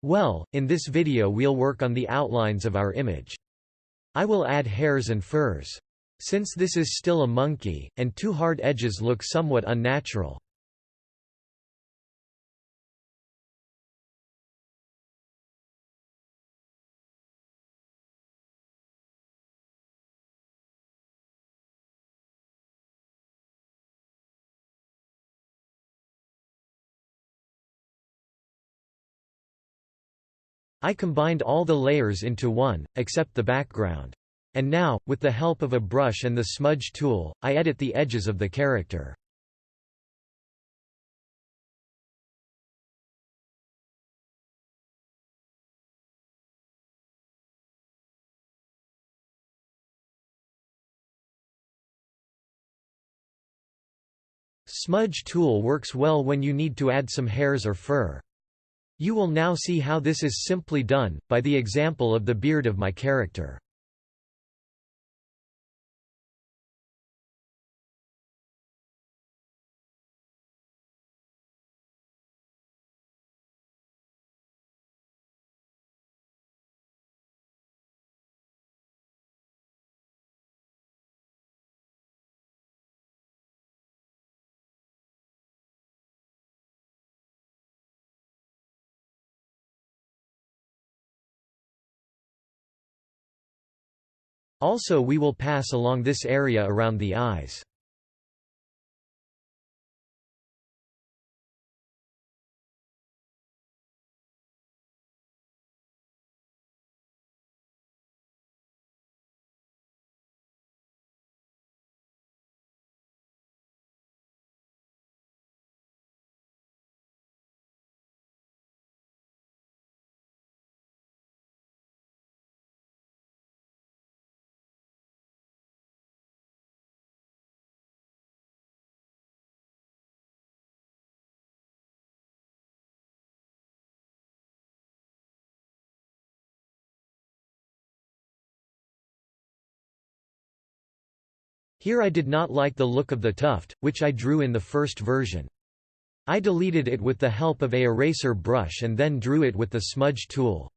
Well, in this video we'll work on the outlines of our image. I will add hairs and furs. Since this is still a monkey, and two hard edges look somewhat unnatural. I combined all the layers into one, except the background. And now, with the help of a brush and the smudge tool, I edit the edges of the character. Smudge tool works well when you need to add some hairs or fur. You will now see how this is simply done, by the example of the beard of my character. Also, we will pass along this area around the eyes. Here I did not like the look of the tuft, which I drew in the first version. I deleted it with the help of a eraser brush and then drew it with the smudge tool.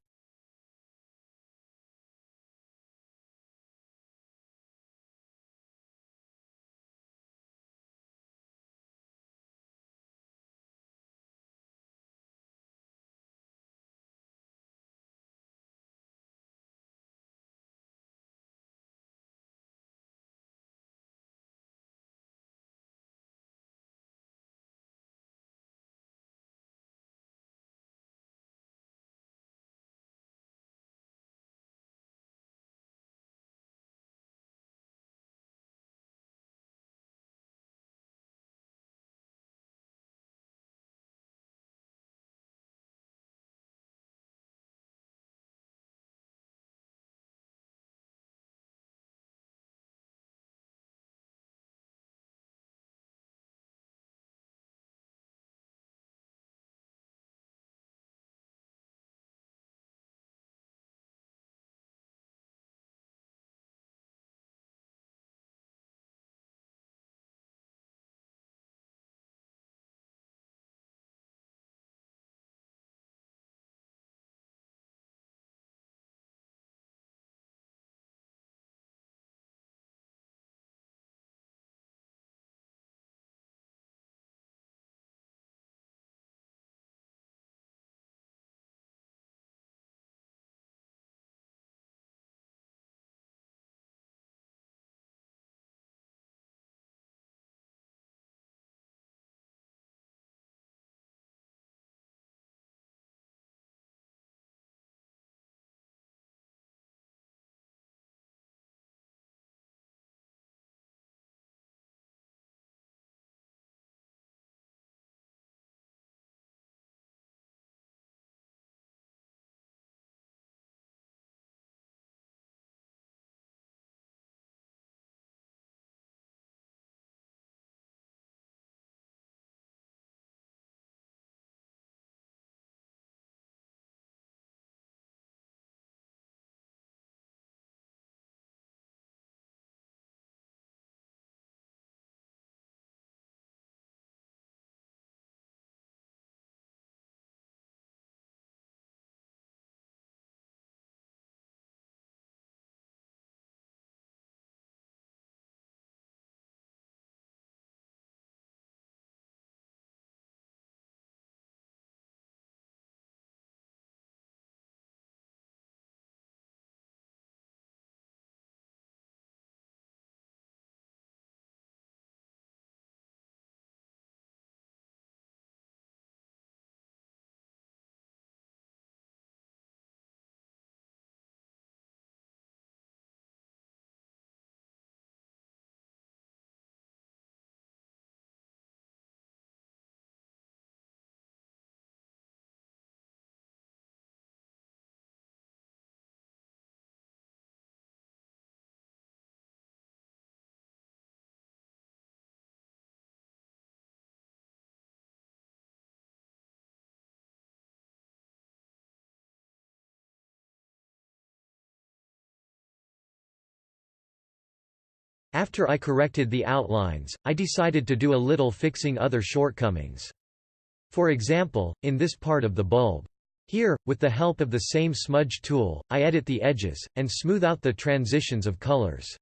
After I corrected the outlines, I decided to do a little fixing other shortcomings. For example, in this part of the bulb. Here, with the help of the same smudge tool, I edit the edges, and smooth out the transitions of colors.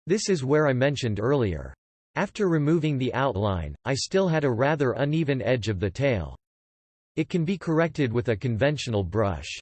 This is where I mentioned earlier. After removing the outline, I still had a rather uneven edge of the tail. It can be corrected with a conventional brush.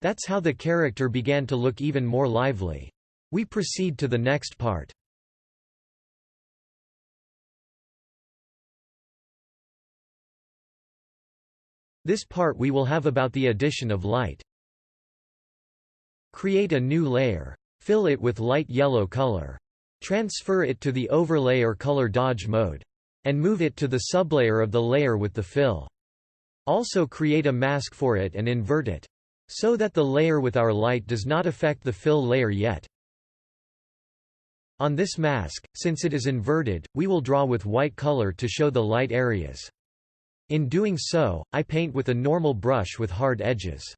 That's how the character began to look even more lively. We proceed to the next part. This part we will have about the addition of light. Create a new layer. Fill it with light yellow color. Transfer it to the overlay or color dodge mode. And move it to the sublayer of the layer with the fill. Also create a mask for it and invert it, so that the layer with our light does not affect the fill layer yet. On this mask, since it is inverted, we will draw with white color to show the light areas. In doing so, I paint with a normal brush with hard edges.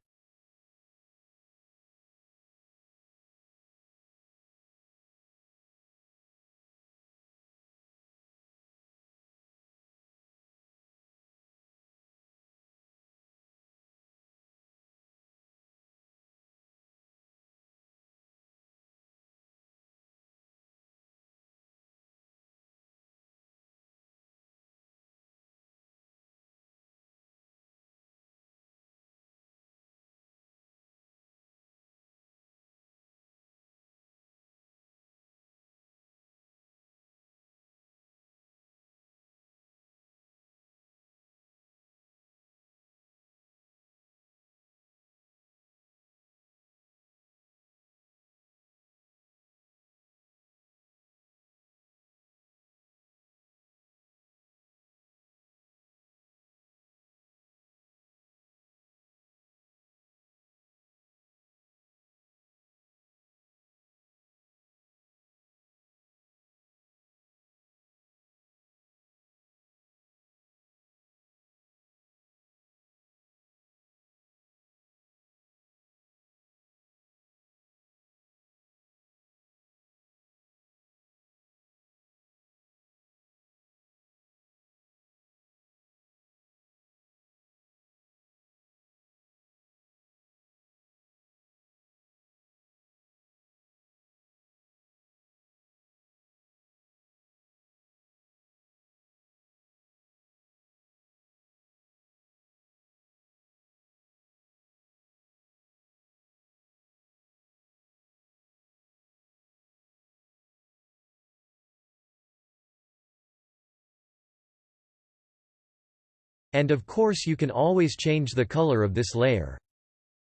And of course you can always change the color of this layer.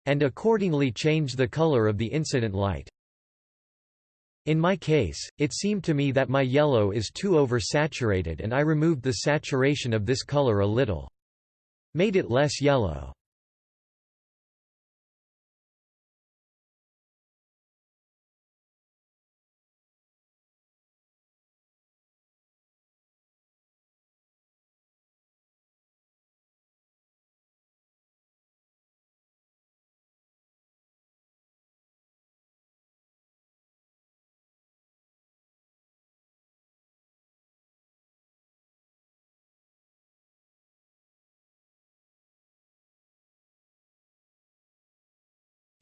And accordingly change the color of the incident light. In my case, it seemed to me that my yellow is too oversaturated and I removed the saturation of this color a little. Made it less yellow.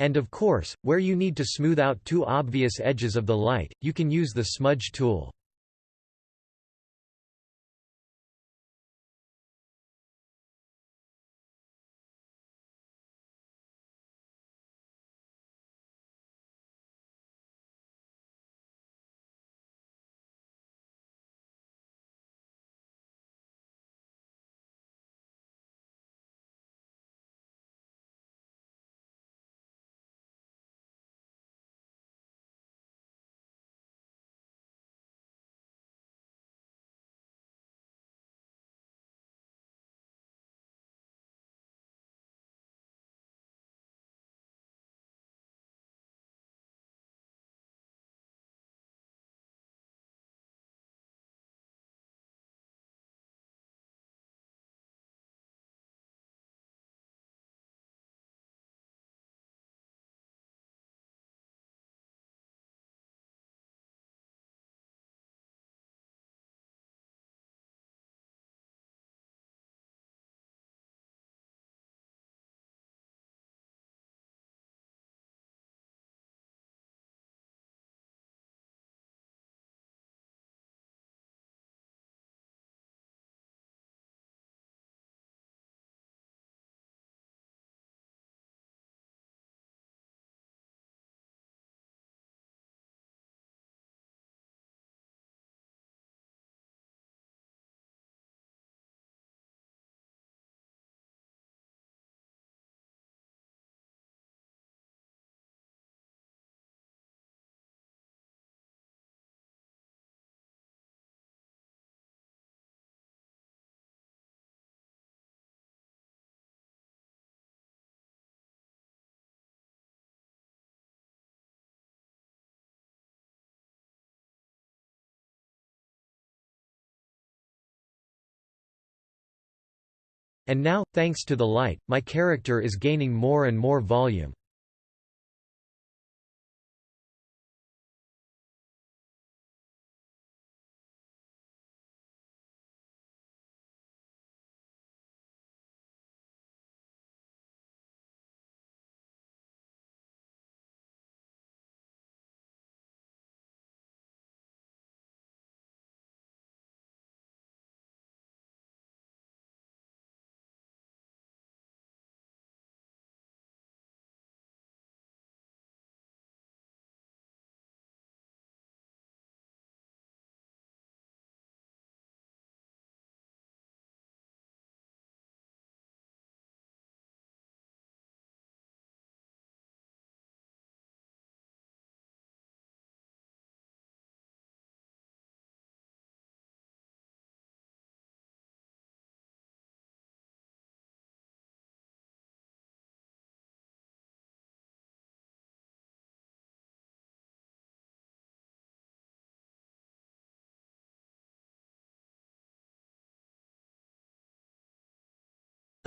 And of course, where you need to smooth out too obvious edges of the light, you can use the smudge tool. And now, thanks to the light, my character is gaining more and more volume.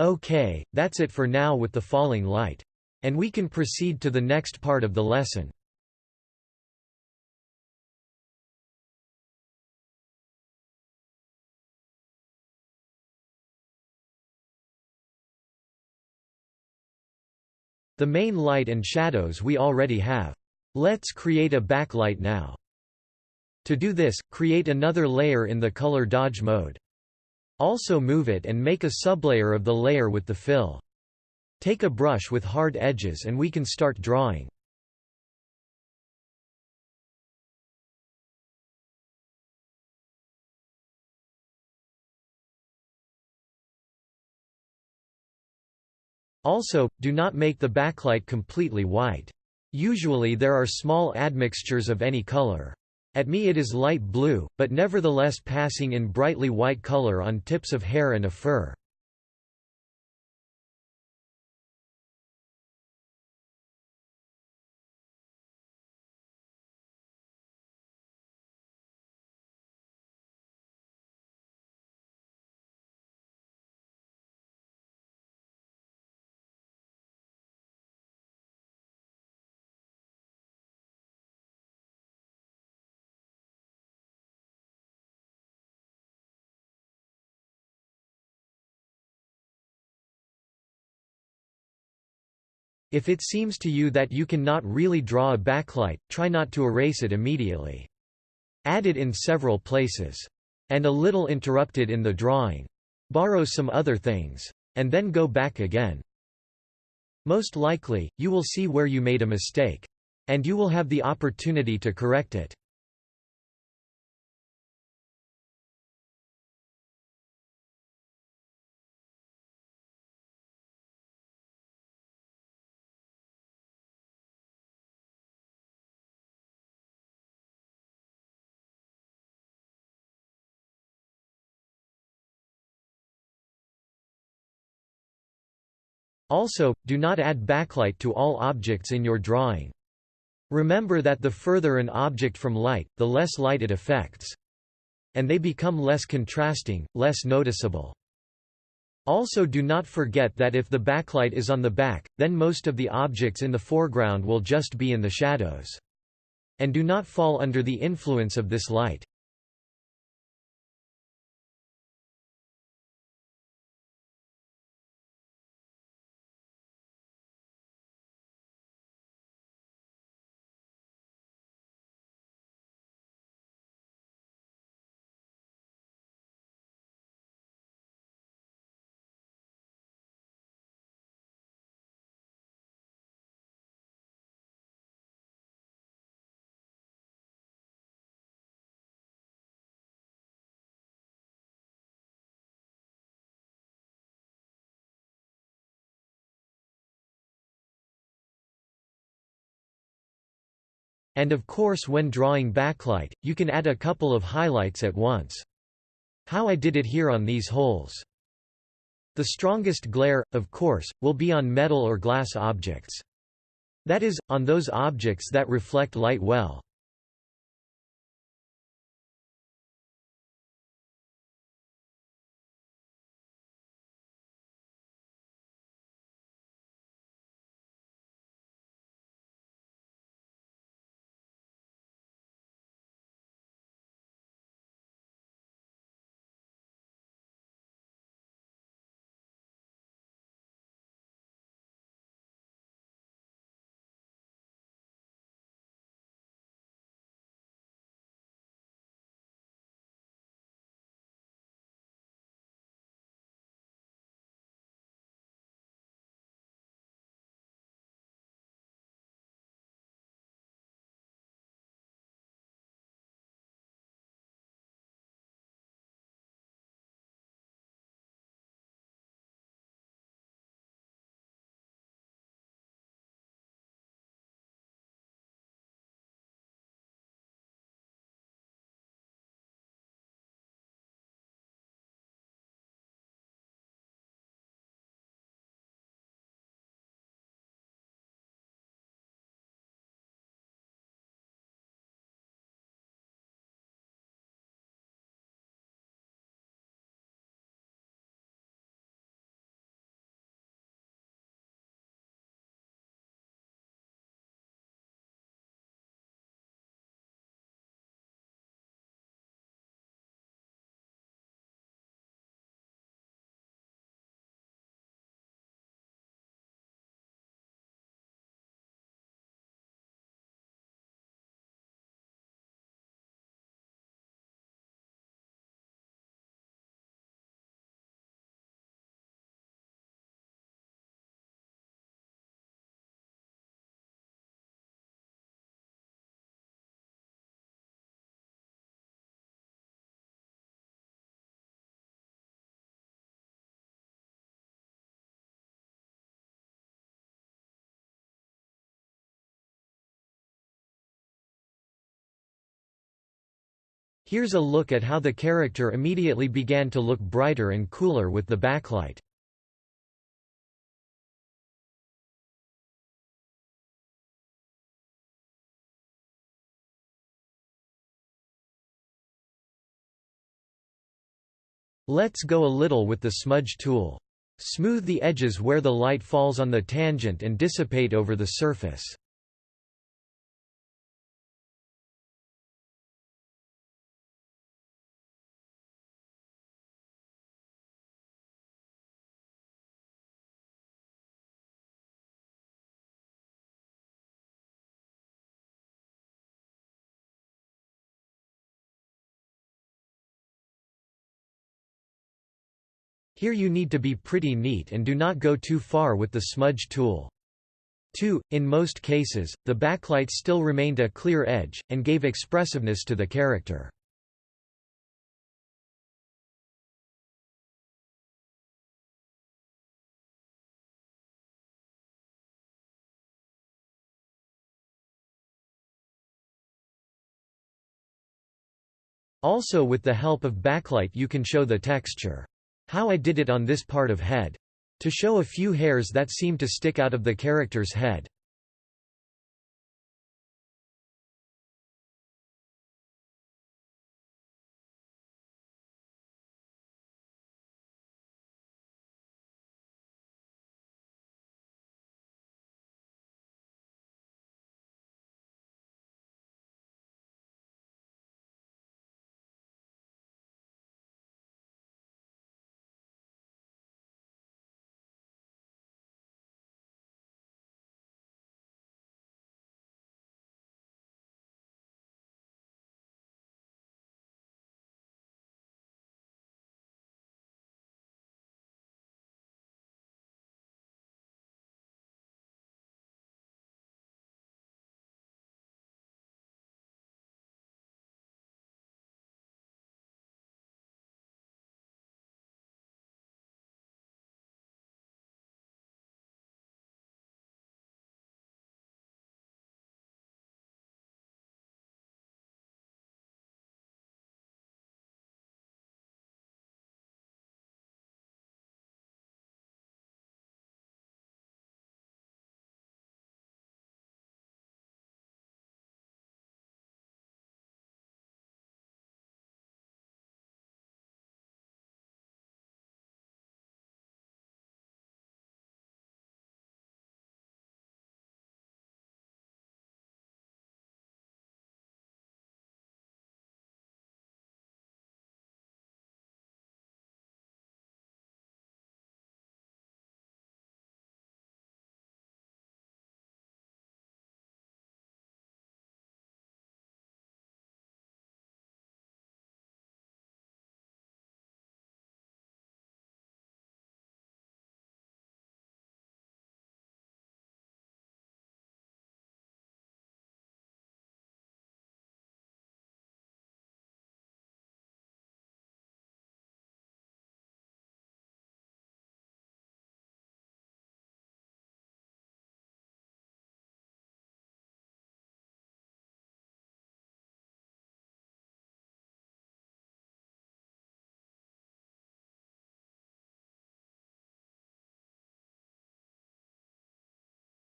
Okay, that's it for now with the falling light. And we can proceed to the next part of the lesson. The main light and shadows we already have. Let's create a backlight now. To do this, create another layer in the color dodge mode. Also move it and make a sublayer of the layer with the fill. Take a brush with hard edges and we can start drawing. Also, do not make the backlight completely white. Usually there are small admixtures of any color. At me it is light blue, but nevertheless passing in brightly white color on tips of hair and a fur. If it seems to you that you cannot really draw a backlight, try not to erase it immediately. Add it in several places. And a little interrupted in the drawing. Borrow some other things. And then go back again. Most likely, you will see where you made a mistake. And you will have the opportunity to correct it. Also, do not add backlight to all objects in your drawing. Remember that the further an object from light, the less light it affects. And they become less contrasting, less noticeable. Also do not forget that if the backlight is on the back, then most of the objects in the foreground will just be in the shadows. And do not fall under the influence of this light. And of course when drawing backlight, you can add a couple of highlights at once. How I did it here on these holes. The strongest glare, of course, will be on metal or glass objects. That is, on those objects that reflect light well. Here's a look at how the character immediately began to look brighter and cooler with the backlight. Let's go a little with the smudge tool. Smooth the edges where the light falls on the tangent and dissipate over the surface. Here you need to be pretty neat and do not go too far with the smudge tool. 2. In most cases, the backlight still remained a clear edge, and gave expressiveness to the character. Also, with the help of backlight you can show the texture. How I did it on this part of head. To show a few hairs that seem to stick out of the character's head.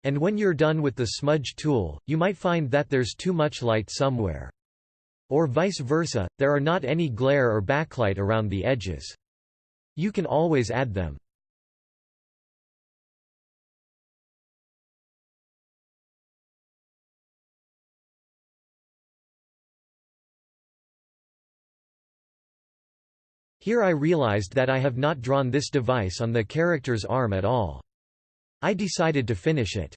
And when you're done with the smudge tool, you might find that there's too much light somewhere. Or vice versa, there are not any glare or backlight around the edges. You can always add them. Here I realized that I have not drawn this device on the character's arm at all. I decided to finish it.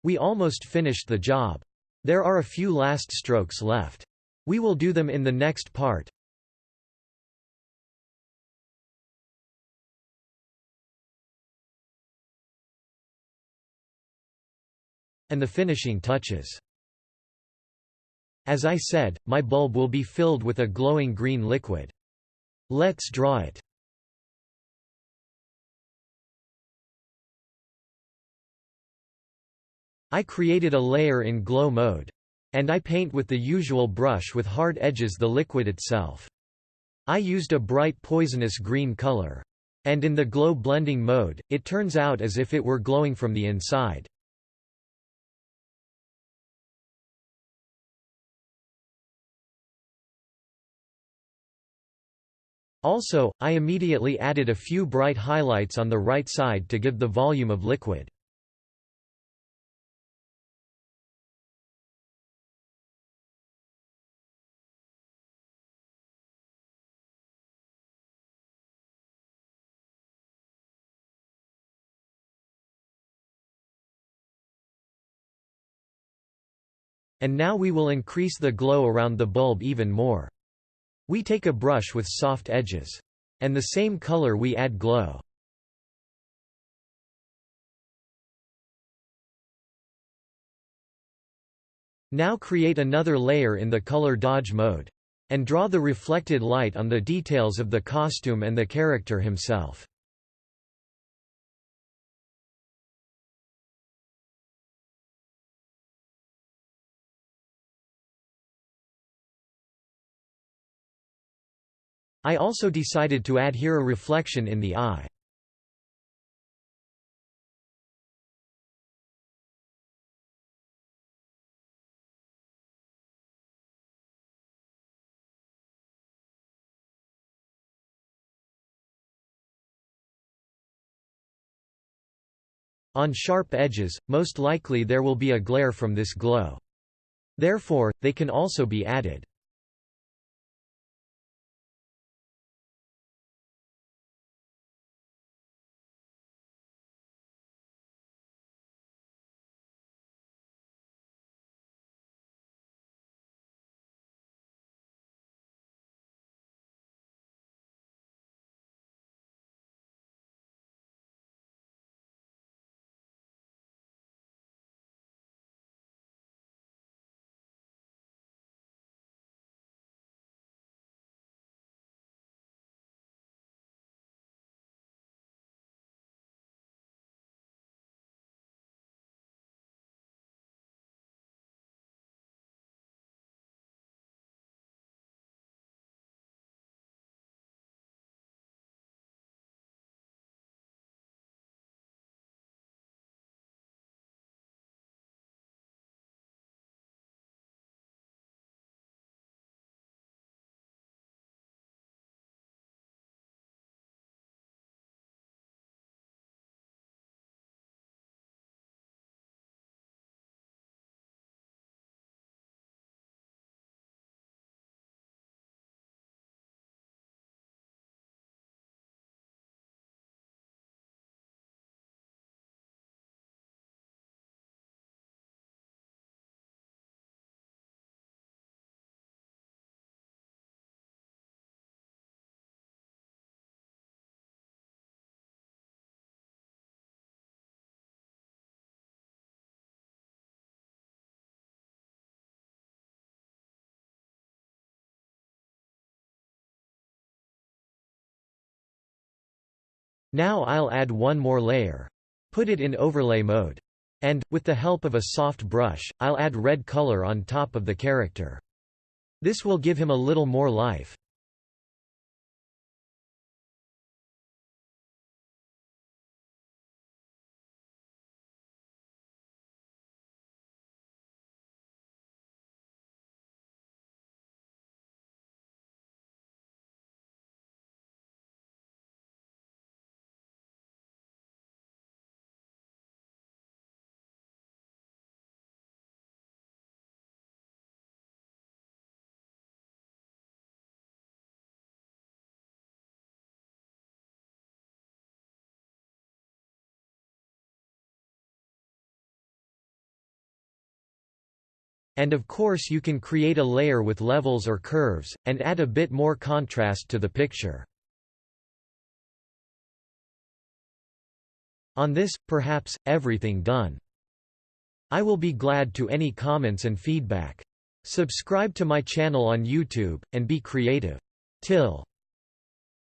We almost finished the job. There are a few last strokes left. We will do them in the next part. And the finishing touches. As I said, my bulb will be filled with a glowing green liquid. Let's draw it. I created a layer in glow mode. And I paint with the usual brush with hard edges the liquid itself. I used a bright poisonous green color. And in the glow blending mode, it turns out as if it were glowing from the inside. Also, I immediately added a few bright highlights on the right side to give the volume of liquid. And now we will increase the glow around the bulb even more. We take a brush with soft edges. And the same color we add glow. Now create another layer in the color dodge mode. And draw the reflected light on the details of the costume and the character himself. I also decided to add here a reflection in the eye. On sharp edges, most likely there will be a glare from this glow. Therefore, they can also be added. Now I'll add one more layer. Put it in overlay mode. And, with the help of a soft brush, I'll add red color on top of the character. This will give him a little more life. And of course you can create a layer with levels or curves, and add a bit more contrast to the picture. On this, perhaps, everything done. I will be glad to any comments and feedback. Subscribe to my channel on YouTube, and be creative. Till